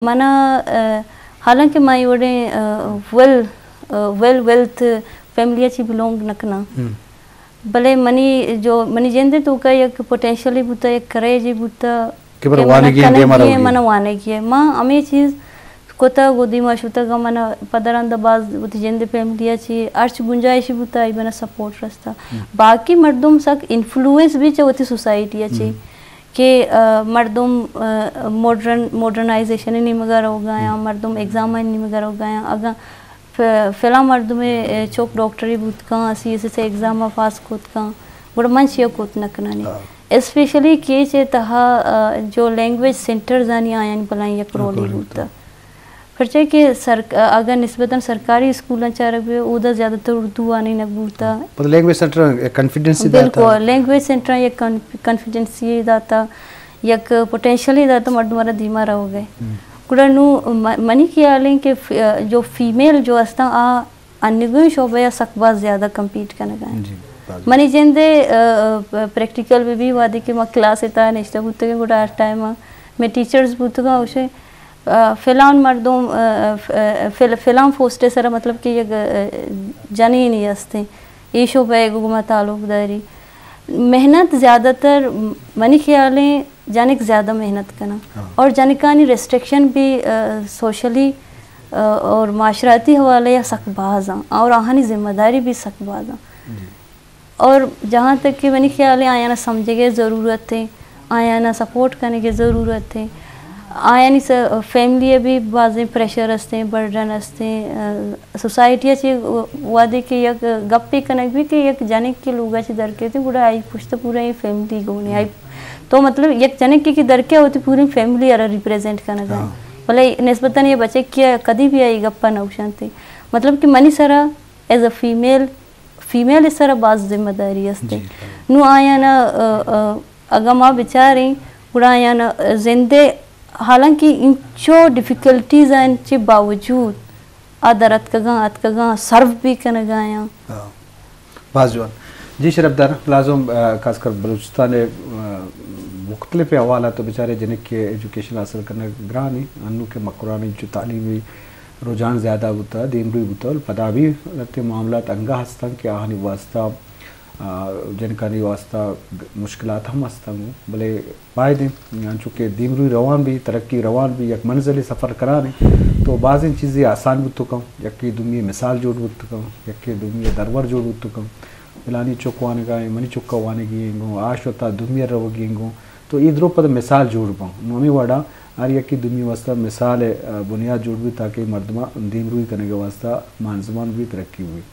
माना हालांकि माई वडे वेल्थ फैमिली ची बिलोंग नकना भले मनी जेंदे तो का एक पोटेंशियली बुता एक करे जी बुता के mana wane kie ma ame चीज कोता गोदी माशुता का mana पदरांदा बाज उती जेंदे फैमिली ची अर्च गुंजाइश बुता आई बना सपोर्ट रस्ता बाकी मर्दुम सक इन्फ्लुएंस भी चे उती सोसाइटी ची कि मर्दुम मॉडर्नाइजेशन नहीं मगर हो गया मर्दुम एग्जाम नहीं मगर हो गया अगर फिलहाल मर्दुमे चौक डॉक्टरी बुत का सी से एग्जाम पास कोत का बड़ा मन शिया कोत नकनानी स्पेशली के चे तहा जो लैंग्वेज सेंटर जानी आया नहीं पलाई एक रोली बुता फिर चे कि अगर निस्बतन सरकारी स्कूल चार भी उधर ज़्यादातर उर्दू आने न बूता पर लैंग्वेज सेंटर कॉन्फिडेंस बिल्कुल लैंग्वेज सेंटर ये कॉन्फिडेंस ये दाता एक पोटेंशियली दाता मर्द हमारा धीमा रह गए कुड़नु मनी किया लें कि जो फीमेल जो अस्ता आ अन्य शोभा या सकबा ज़्यादा कम्पीट करने गए मनी जेंदे प्रैक्टिकल में भी वादे कि मैं क्लास इतना निश्चित बुते के गुड़ा टाइम मैं टीचर्स बुते का उसे फिलहाल मर्दों फिलहाल फोस्टे सरा मतलब कि ये जानी नहीं हस्ते ये शोभा है गुमा ताल्लुकदारी मेहनत ज़्यादातर मनी ख्यालें जाने की ज़्यादा मेहनत करना और जाने का नहीं रेस्ट्रिक्शन भी सोशली और माशराती हवाले या सकबाज़ा और आहानी ज़िम्मेदारी भी सकबाज़ा और जहाँ तक कि मनी ख्यालें आया ना समझे के ज़रूरत है आया ना सपोर्ट करने की ज़रूरत है आया नहीं फैमिली भी बाज़े प्रेशर हस्ते बर्डन हस्ते सोसाइटी ची वादे के एक गप्पे कनक भी कि एक जाने के लोग ची दर के थे पूरा आई पूछते पूरा ये फैमिली को नहीं आई तो मतलब एक जाने की दर क्या होती पूरी फैमिली अरा रिप्रेजेंट करना जाए भले निस्बतन ये बच्चे क्या कभी भी आई गप्पा नौशान थे मतलब कि मनी सरा एज अ फीमेल इस तरह बाज़ जिम्मेदारी हस्ते नू आया ना अगर माँ बेचारी पूरा आया ना जिंदे हालांकि इन जो डिफ़िकल्टीज़ हैं के बावजूद आदरत कगा सर्व भी करने गया बाज़वान जी शरफदार लाजम खासकर बलूचिस्तान मुख्तलिफ हवाला तो बेचारे जिन्हें के एजुकेशन हासिल करने ग्रानी अनु के मकरानी जो तालीमी रुझान ज़्यादा होता है दिन भी होता है पता भी रहते मामला अंगा हस्ता के आहानी वास्ता जिनका नहीं वास्ता मुश्किलात हम हस्ता हूँ भले पाए दिन यहाँ चूँकि दीमरू रवान भी तरक्की रवान भी एक मंजिली सफ़र करा नहीं तो बाज़ इन चीज़ें आसान बुत कम यकी दुनिया मिसाल जोड़ बुत कम यकी दुनिया दरबार जोड़ बुत कम मिलानी चुकवाने का मनी चुक्का वाने गिंगो आश होता दुनिया रव गिंगो तो इधरों पर मिसाल जोड़ पाऊँ नोमी वाड़ा आर यकी दुनिया वास्ता मिसाल बुनियाद जोड़ भी ताकि मर्दमा दीमरू करने के वास्ता मानजमान भी तरक्की हुई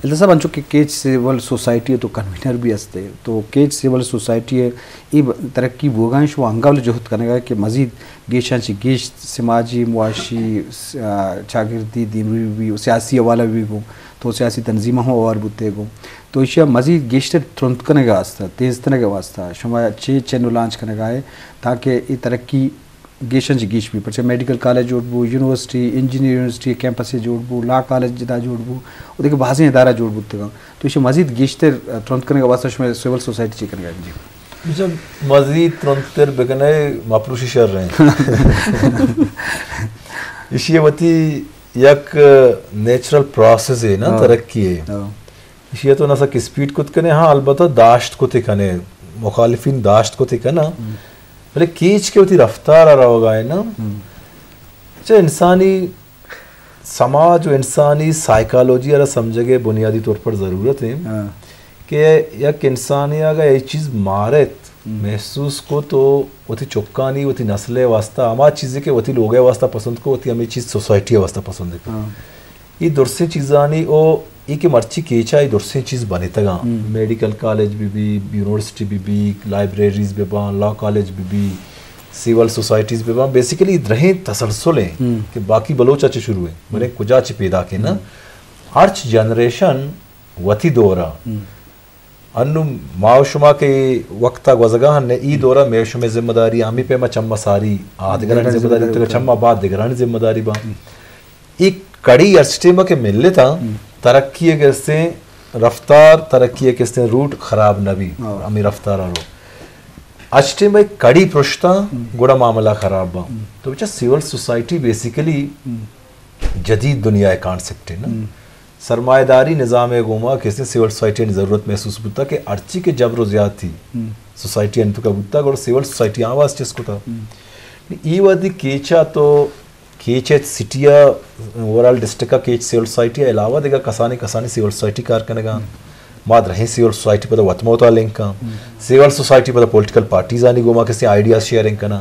इल्तसा बन चुके केज सिविल सोसाइटी तो कन्वीनर भी हंसते तो केज सिविल सोसाइटी है ये तरक्की बोगांश वो अंगावल जहद करने का कि मज़ीद गेशांची गेश समाजी मुआशी शागिर्दी दीमरी भी सियासी हवाला भी गो तो सियासी तंजीम हो और बुते गो तो इसे मज़ीद गेशतर तुरंत करने का वास्ता तेज़ करने का वास्ता शुमा चैनल लॉन्च करने का है ताकि ये तरक्की गेशन गेश भी पर मेडिकल कॉलेज जोड़बू यूनिवर्सिटी इंजीनियर यूनिवर्सिटी कैंपस से जोड़बू लॉ कॉलेज जिदा जोड़बू और देखिए बाज़ इदारा जोड़बू तो इसे मज़ीद गेशतर तुरंत करने का वास्ता शुमा सिविल सोसाइटी चेक करने जी जब मज़ीद तुरंत बेकने मापरूशी शर रहे हैं इसी वती एक नेचुरल प्रोसेस है ना तरक्की है इसी तो ना सा स्पीड कुछ कने हाँ अलबत्ता दाश्त को तिकने मुखालिफिन दाश्त को तिकना भले कीच के होती रफ्तार आ रहा होगा है ना जो इंसानी समाज और इंसानी साइकोलॉजी वाला समझे बुनियादी तौर पर ज़रूरत है कि एक इंसानी अगर ये चीज़ मारे महसूस को तो वती चुक्कानी वती नस्लें वास्ता हमारी चीज़ें के वती लोग वास्ता पसंद को वती हमें चीज़ सोसाइटी वास्ता पसंद है ये दुर्से चीज़ानी ओ एक मर्ची केचा ये दुर्से चीज़ बने तगा मेडिकल कॉलेज भी यूनिवर्सिटी भी लाइब्रेरीज भी लॉ कॉलेज भी सिविल सोसाइटीज़ भी बेसिकली रहे तसलसल हैं कि बाकी बलोचा चे शुरू है बड़े कुजा चे पैदा के ना अर्च जनरेशन वती दौरा अनु माओशुमा के वक्त वजगा ने ई दौरा मेशुमे जिम्मेदारी आमी पे चम्मा सारी आधगरानी जिम्मेदारी तो चम्मा बाद दिगरानी जिम्मेदारी बा एक कड़ी अर्स्टेमा के मिलले था तरक्की के से रफ्तार तरक्की के से रूट खराब नबी अमी रफ्तार आरो अच्छे भाई कड़ी पृष्ठा गुड़ा मामला खराब बा तो बच्चा सिविल सोसाइटी बेसिकली जदीद दुनिया कॉन्सेप्ट है ना सरमाएदारी निज़ाम गुमा किसी सिविल सोसाइटी की ज़रूरत महसूस होता कि अर्ची के जबर ज़्यादा थी सोसाइटी अंत का बुता गुड़ा सिविल सोसाइटी आवाज़ जिसको था ये वादी केचा तो केचे सिटिया ओवरऑल डिस्ट्रिक्ट का केच सिविल सोसाइटी अलावा देगा कसानी कसानी सिविल सोसाइटी कार करेगा माद रहे सिविल सोसाइटी पर वतमोता लिंक का सिविल सोसाइटी पर पॉलिटिकल पार्टीज आनी गोमा किसी आइडियाज शेयरिंग करना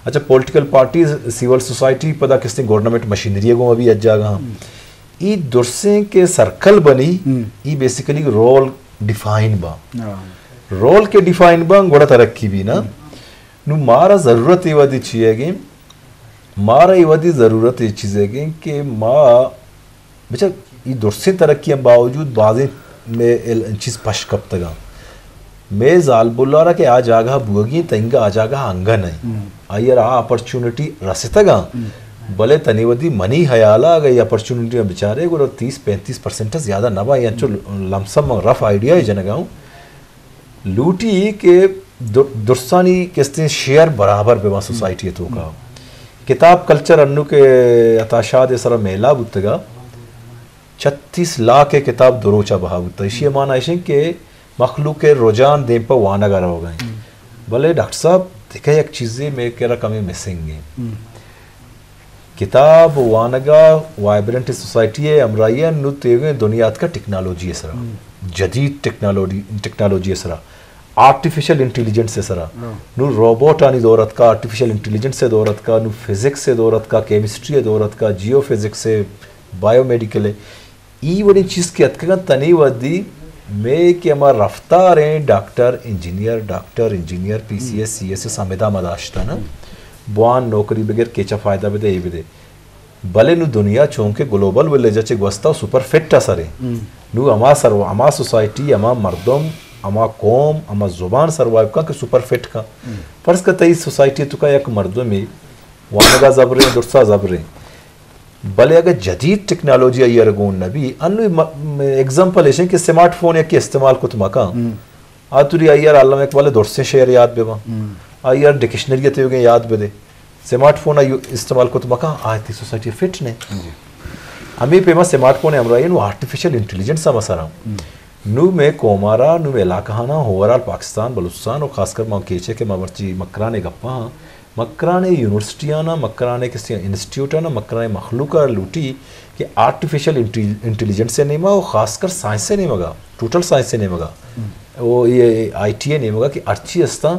अच्छा पॉलिटिकल पार्टीज सिविल सोसाइटी पर किसी गवर्नमेंट मशीनरी गोमा भी अज्जागा ये दुर्से के सर्कल बनी ये बेसिकली रोल डिफाइन बा रोल के डिफाइन बा गोड़ा तरक्की भी ना नु मारा जरूरत ये वादी चाहिए मारा ये वादी जरूरत ये चीज़ है कि माँ बेचा ये दुर्से तरक्की बावजूद बाज़ें में चीज़ पश कब तक मैं जाल बोला रहा कि आज आगा बुगी तंगा आज आगा अंगन है आयर आ अपॉर्चुनिटी रसे तक भले तनिवदी मनी हयाला अगर अपॉर्चुनिटी बेचारे को 30-35% ज़्यादा नवा या जो लमसम रफ आइडिया है जनगाऊँ लूटी के दुर्सानी किस्ते शेयर बराबर बेवा सोसाइटी तो का किताब कल्चर अन्नू के अताशाद सर मेला बुतगा 36 लाख के किताब दुरोचा बहावता इसी माना ऐसे के मखलूक के रोजान दें पर वानगर हो गए भले डॉक्टर साहब देखे एक चीज़ें मैं कह रहा कमी मिसिंग है किताब वानगा वाइब्रेंट सोसाइटी है अमराइया नु तेगे दुनिया का टेक्नोलॉजी है सरा जदीद टेक्नोलॉजी है सरा आर्टिफिशियल इंटेलिजेंस से सरा नु रोबोट आनी दौरत का आर्टिफिशियल इंटेलिजेंस से दौरत का नु फिजिक्स से दौरत का केमिस्ट्री है दौरत का जियो फिजिक्स से बायोमेडिकल है ई बड़ी चीज़ की अतका तनी वदी मैं कि हमारा रफ्तार है डॉक्टर इंजीनियर PCS CS से सामेदा मदाश्ता ना बुआन नौकरी बगैर केचा फ़ायदा भी दे ये भी दे भले नु दुनिया चौंके ग्लोबल विलेज चे gwasta सुपर फिट असरे नु अमा सोसाइटी अमा मर्दम अमा कौम अमा जुबान सर्वाइव का सुपर फिट का फर्ज का तई सोसाइटी तो का एक मर्दों में वानगा जबरे दुर्सा जबरे भले अगर जदीद टेक्नोलॉजी आई अरगोन नबी अनु एग्जांपल ऐसे कि स्मार्टफोन या के इस्तेमाल को तुमका आतुरी आई अल्लाह में वाले दोस्त से शेयर याद बेवा आई डिक्शनरी ते होगे याद बेदे स्मार्टफोन इस्तेमाल को तुमका आती सोसाइटी फिट ने हमें पेमा स्मार्टफोन है हमरा नु आर्टिफिशियल इंटेलिजेंस सा मसरा नु में कोमारा नु इलाकाना ओवरऑल पाकिस्तान बलूचिस्तान और खासकर मां केचे के मावरची मकराने गप्पा मकराने यूनिवर्सिटियाँ ना मकराने किसी इंस्टीट्यूट ना मकराने मखलूका लूटी कि आर्टिफिशियल इंटेलिजेंस से नहीं मगा खासकर साइंस से नहीं मगा टोटल साइंस से नहीं मगा वो ये ITA नहीं मगा कि अच्छी अस्ता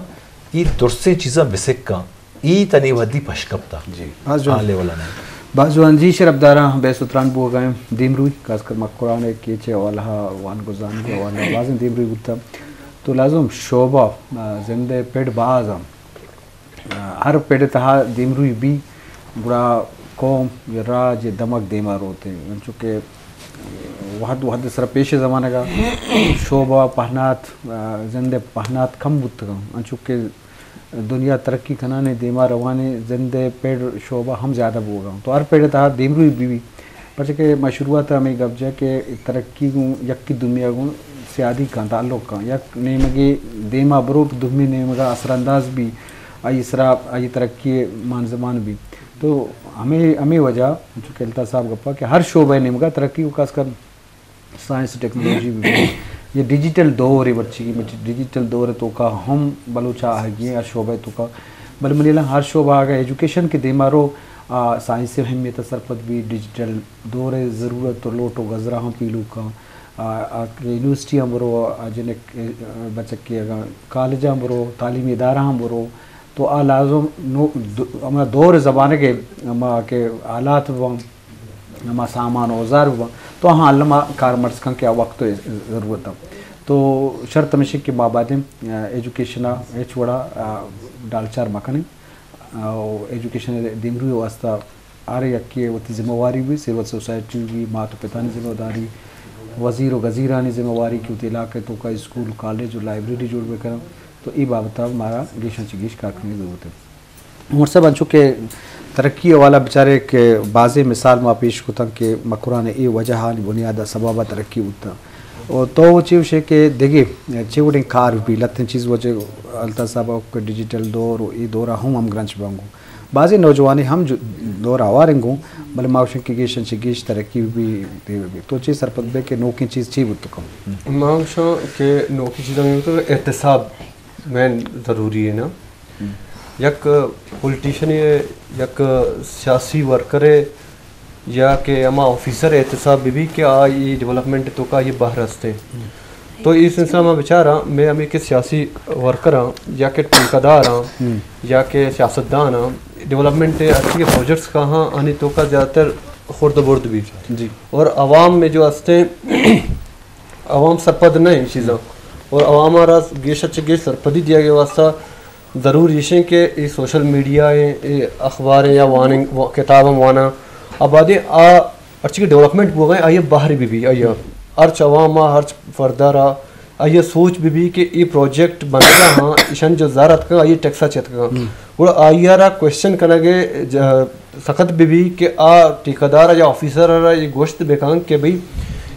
ये दुर्से चीज़ा विसिक का ई तनी वदी पशकपता जी आले वाला नहीं बाजुआन जी शरबदारा बेसुत्रान बो गए दीमरुई खासकर मकराने केचे वाला वान गुजान के वाला बाज़ दीमरुई गुत्ता तो लाज़म शोभा जिंदे पेड़ बाज़ हर पेड़ तहा दीमरुई भी बुरा कौम या राज दमक देमार होते हैं चूँकि वहद सर पेश ज़माने का शोभा पहनात जिंदे पहनात कम बुत चूँकि दुनिया तरक्की खनाने देमा रवाने जिंदे पेड़ शोभा हम ज़्यादा बोगा तो हर पेड़ तहा दीमरुई भी पर के मशरूआत हमें गब्जा के तरक्की को यक की दुनिया को सियादी का ताल्लुक़ का यक नेमगे देमा बरोब दुमी नेमगा असरअंदाज भी आई इसरा आई तरक्की मान ज़मान भी तो हमें वजह जो कहता साहब गप्पा कि हर शोबे नेमगा तरक्की को खासकर साइंस टेक्नोलॉजी भी ये डिजिटल दौर है बच्ची की डिजिटल दौर है तो का हम बलूचा है ये हर शोबे तो का बल मनीला हर शोबा आ गया एजुकेशन के देमारो साइंस से अहमियत सरपत भी डिजिटल दौर है ज़रूरत तो लोटो गजरा हम पीलू का यूनिवर्सिटी हम बरो जिन बच्चे की कॉलेज हम बरो तालीमी इदारा हम बरो तो आ लाजम हमारा दौर ज़बान के आलात हमारा सामान औजार तो हाँ अल्लामा कारमर्स का क्या वक्त ज़रूरत है तो शर्त मशिक के माबादम एजुकेशन छोड़ा डालचार मकने एजुकेशन दिमरू वास्ता आ रही अक्की वती जिम्मेवारी भी सिविल सोसाइटी भी माता पिता की जिम्मेदारी वज़ीर व गज़ीरानी जिम्मेवारी की इलाके तो का स्कूल कॉलेज और लाइब्रेरी जोड़ में करें तो ये बाबत हमारा गिशा चिगिश कारखाने की ज़रूरत है और सब अंशों के तरक्की वाला बेचारे के बाज़े मिसाल माँ पेश को तक के मकुरा ने ये वजह हाल बुनियाद सबबा तरक्की उतना और तो वो चीज़ है कि देखिए चीज़ कार भी लत्ते चीज़ वो जो अल्ता साहब को डिजिटल दौर ये दौरा हम ग्रंच बांगू बाज़ी नौजवानी हम जो दौर आवारेंगू मतलब माउशन की गेशन चिगेश तरक्की भी तो चीज़ सरपत बे के नौ की चीज़ चाहिए तो कम माउशन के नौ की चीज़ों में तो एहतसाब में ज़रूरी है ना यक पॉलिटिशियन यक सियासी वर्कर है या के अमा ऑफिसर एहतसाब भी के आ ये डेवलपमेंट तो का ये बाहर हंसते तो इस इंसान में बेचारा मैं हमें के सियासी वर्कर हाँ या के ठेकेदार हाँ या के सियासतदान हाँ डेवलपमेंट अच्छी प्रोजेक्ट्स कहाँ आने तो का ज़्यादातर खुर्द-बुर्द भी जी और आवाम में जो हंसते आवाम सरपद नहीं चीज़ें और आवाम हमारा गेश अच्छे गेश सरपदी दिया गया वास्ता ज़रूर ये के ये सोशल मीडिया है ये अखबार है या वानिंग किताब वाना आबादी अच्छी डेवलपमेंट हुआ है आइए बाहर भी आइए अर्च अवामा अर्च फरदारा आइए सोच भी कि ये प्रोजेक्ट बनेगा हाँ ईशान जो ज़ारत का आइए टैक्सा चेत का और आइयारा क्वेश्चन करेंगे सख्त भी कि आ ठेकेदार या ऑफिसर ये गोश्त बेकांग के भाई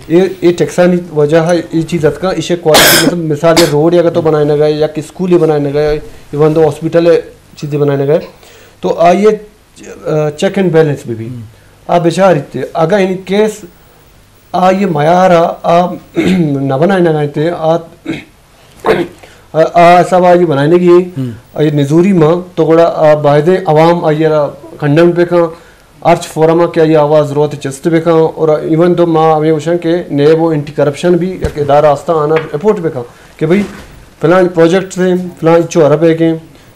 ये टैक्सा नहीं वजह है ये चीज़ का इसे क्वालिटी मतलब मिसाल ये रोड या तो बनाने गए या कि स्कूल ही बनाने गए इवन तो हॉस्पिटल चीज़ें बनाने गए तो आइए चेक एंड बैलेंस भी आ बेचारे अगर इन केस आ ये मयार आ न बनाए न गए आ सब आ ये बनाने की ये नजूरी माँ तो बड़ा बाहदे अवाम आइए कंडम पे का अर्च फोरम क्या ये आवाज़ ज़रूरत चस्त पे का और इवन तो माँ हमें उशन के नए वो एंटी करप्शन भी एक इदारा आस्ता आना रिपोर्ट पे का कि भाई फिलहाल प्रोजेक्ट से फिलहाल इच्छो अरब है के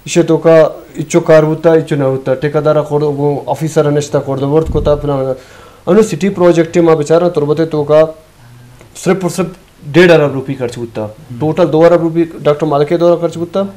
इसे तो का इच्छो कार होता इच्छो ना होता ठेकेदारा खोड़ ऑफिसर अनिश्ता खोड़ दो वर्ड को था फिलहाल अनु सिटी प्रोजेक्ट माँ बेचारा तुरबते तो का सिर्फ और सिर्फ 1.5 अरब रुपये खर्च होता टोटल 2 अरब रुपये डॉक्टर मालिक के द्वारा खर्च होता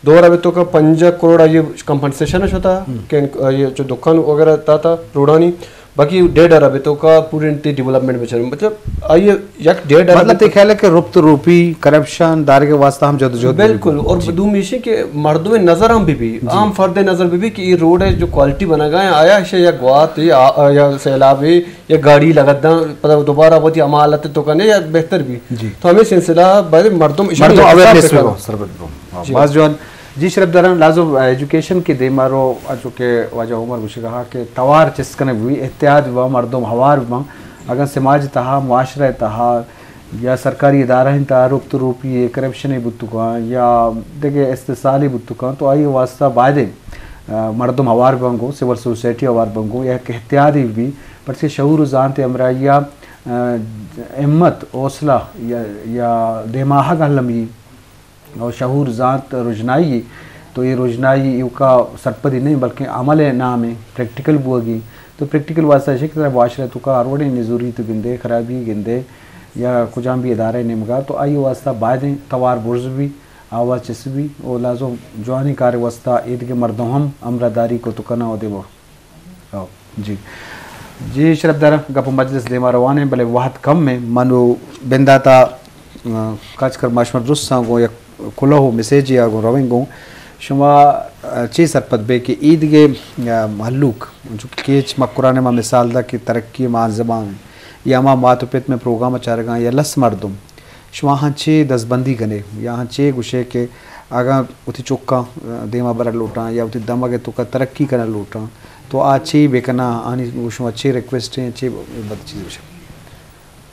2 अरब तो का 5 करोड़ ये कंपनसेशन होता कि ये जो दुकान वगैरह था रोडानी बाकी 1.5 अरब तो का पूरे डेवलपमेंट में मतलब आइए एक 1.5 अरब मतलब ख्याल है कि रुप्त रूपी करप्शन दार के वास्ता हम जदोजहद बिल्कुल और बदूम इशे के मर्दों में नजर हम भी आम फर्द नजर भी कि ये रोड है जो क्वालिटी बना गया आया है या गुआत या सैलाब है या गाड़ी लगदा पता दोबारा बहुत ही अमालत तो करने या बेहतर भी तो हमें सिलसिला मर्दों अवेयरनेस सरबत बाज जवान जी शरफ दरन लाजो एजुकेशन के दे मारो जो के वाजा उमर बुशी कहा कि तवार चिस्कन भी एहतियात व मर्दम हवार व अगर समाज तहा मुआशरा तहा या सरकारी इदारा तहा रुप्त रूपी करप्शन बुतुका या देखे इस्तेसाली बुतुका तो आई वास्ता बायदे मर्दम हवार बंगो सिविल सोसाइटी हवार बंगो या एहतियात भी पर से शऊर जानते हमरा या हिम्मत हौसला या दिमाग हलमी और शहूर ज़ात रोजनाई तो ये रोजनाई का सरपदी नहीं बल्कि अमल नाम है प्रैक्टिकल बुआगी तो प्रैक्टिकल वास्ता शिक तरह मुआशरा तो का अरवड़े नजूरी तो गिंदे खराबी गिंदे या कुछ भी इदारे निमगा तो आई वास्ता बायदें तवार बुर्ज भी आवाज़ चिस भी और लाजो जवानी कार वास्ता ईद के मर्दों हम अमरादारी को तो करना हो दे वो जी जी शरफदार गप मजलिस दे रवान है भले वाहद कम में मनो बिंदाता काज कर माशमर दुरुस्त सांगो या खुला हो मैसेज या गो रवेंगो शुमा ची सरपत बे कि ईद के महलूक जो केच मकुरान मा मिसाल दा कि तरक्की मा ज़बान या मा मातुपेत में प्रोग्राम चारगा या लस मर्दुम शुमा हाँ चे दसबंदी गने या हाँ चे गुशे के आगा उति चुक्का देमा बरा लोटा या उति दमा के तुका तरक्की करना लोटा तो आ चे बेकना आनी शुमा चे रिक्वेस्ट है चे बद चीज़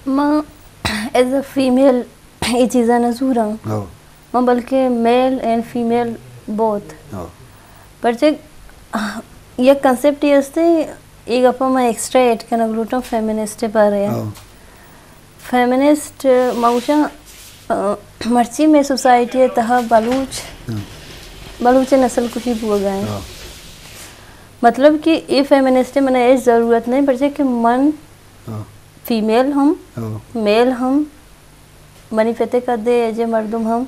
माँ एज अ फीमेल ये चीज़ा नजूरा माँ बल्कि मेल एंड फीमेल बोथ पर जे ये कंसेप्ट ये असते एक अपा मैं एक्स्ट्रा ऐड करना ग्लूटा फेमिनिस्ट पर है फेमिनिस्ट माउशा मर्ची में सोसाइटी तहा बलूच नस्ल कुछ ही बुआ गए मतलब कि ये फेमिनिस्ट मैंने ये ज़रूरत नहीं पर जे कि मन फीमेल हम मेल हम मनी फते कर दे जे मर्दुम हम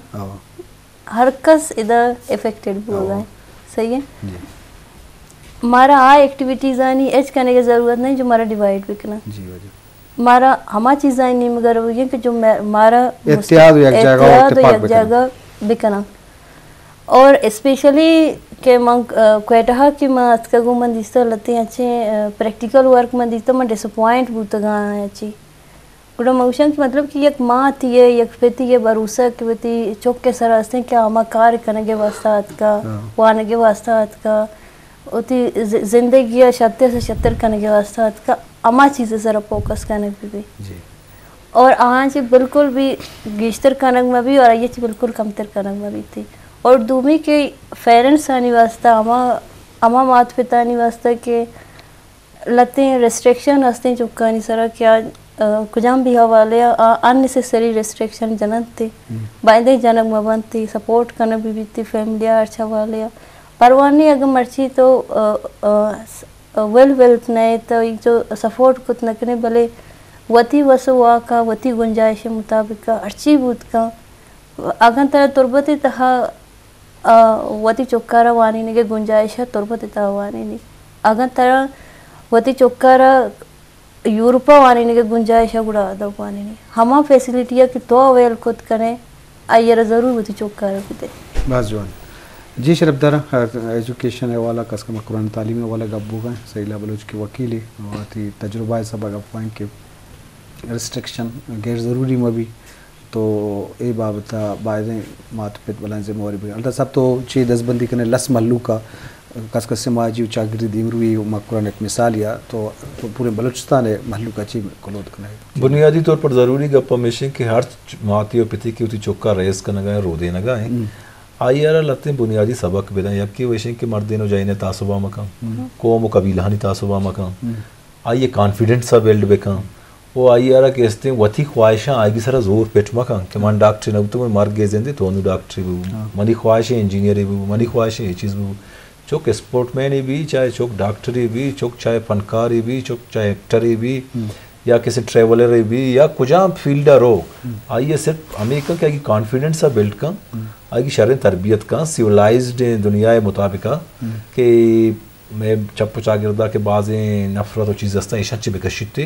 हर कस इधर इफेक्टेड हो गए सही है हमारा आ एक्टिविटीज आनी एच करने की ज़रूरत नहीं जो हमारा डिवाइड बिकना हमारा हमा चीज़ नहीं मगर वो ये कि जो हमारा एहतियात एक जगह बिकना और स्पेशली के मंग क्वेटा कि मैं आज का गुमन दिस्ता लते अच्छे प्रैक्टिकल वर्क में दिस्ता मैं डिसअपॉइंट बूत गा अच्छी गुड़ा मऊशन की मतलब कि एक माँ थी है एक पेती ये भरोसा कि बेटी चौक के सर हंसते क्या अमा कार्य करने के वास्ता का वाने के वास्ता का उती जिंदगी या 70 से 70 करने के वास्ता का अमा चीज़ें ज़रा फोकस करने पे भी जी और आहाँ जी बिल्कुल भी गिश्तर कनक में भी और ये चीज़ बिल्कुल कमतर कनक में भी थी और दूमी के पेरेंट्स आने वास्ता अमा माता पिता आने वास्ता के लते रेस्ट्रिक्शन हंसते चुका नहीं सरा क्या कुजाम भी हवाले अननेसेसरी रेस्ट्रिक्शन जनन थे बाइंदे जनक में बनती सपोर्ट करना भी थी फैमिली अच्छा वाले परवानी अगर मर्ची तो वेल नहीं तो एक जो सपोर्ट कुछ नकने भले वती वसुआ का वती गुंजाइश मुताबिक अर्ची बूत का अगर तरह तुरबती तहा वती चौकारा वानी ने के गुंजाइश है तुरबती तहा वानी नहीं अगर तरह वती चौकारा यूरोपा वानी ने के गुंजाइश है गुड़ा अदब वानी नहीं हमा फैसिलिटियाँ कि तो अवेल खुद करें आइए ज़रूर वती चौकारा कुते बस जवान जी शरफदार एजुकेशन वाला कसम कुरान तालीम वाला गब्बू का सहीला बलोच के वकील थी तजुर्बा सब गप्पाएं के रिस्ट्रिक्शन गैर ज़रूरी में भी तो ये बाबत बायरें मात पित बलाएं जिम्मेवारी भी अलता सब तो 6-10 बंदी करने लस मल्लू का कस से माजी चागरी दीमरुई मकुरान एक मिसाल या तो पूरे बलूचिस्तान है महलू का ची कलोद करना बुनियादी तौर पर ज़रूरी गप्पा मिशन के हर माती और पिती की उती चौका रेस करना गए रो देना गए आई यार लते बुनियादी सबक बेदा यक्की वैसे के मर्देनो जाइने तासुबा मकाम कोम कबीलानी तासुबा मकाम आइए कॉन्फिडेंट सा बिल्ड बेका वो आई यार के इसते वथी ख्वाहिशां आएगी सारा जोर पेट मकाम के मान डॉक्टर न तो मर गए जिंदे तो नु डॉक्टर भी मनी ख्वाहिशें इंजीनियर भी मनी ख्वाहिशें ये चीज़ भी चौक स्पोर्टमैन भी चाहे चौक डॉक्टरी भी चौक चाहे फनकारी भी चौक चाहे एक्टरी भी या किसी ट्रेवलर भी या कुछ फील्डर हो आइए सिर्फ हमें क्या कि कॉन्फिडेंस सा बिल्ड का आगे शर तरबियत का सिविलाइज्ड दुनिया मुताबिक कि मैं चप्पू चागिरदा के बाज़ें नफरत और चीज़ हस्ता ईशा चे बेकशित थे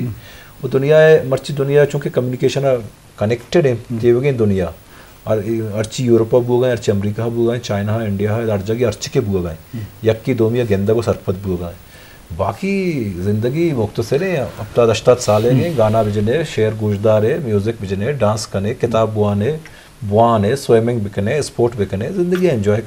वो दुनिया मर्ची दुनिया चूँकि कम्युनिकेशन कनेक्टेड है ये दुनिया और अर्ची यूरोपा बुआ गए अर्ची अमेरिका बुआ गए चाइना है इंडिया है हर जगह अर्ची के बुआ गए यक्की दोमिया गेंदा को सरपत बुआ गए बाकी ज़िंदगी मुख्तसर है अब तक 8 साल है गाना बिजने शेर गुजदार है म्यूज़िक बिजने डांस करने किताब बुआने स्विमिंग बिकने स्पोर्ट बिकने ज़िंदगी एंजॉय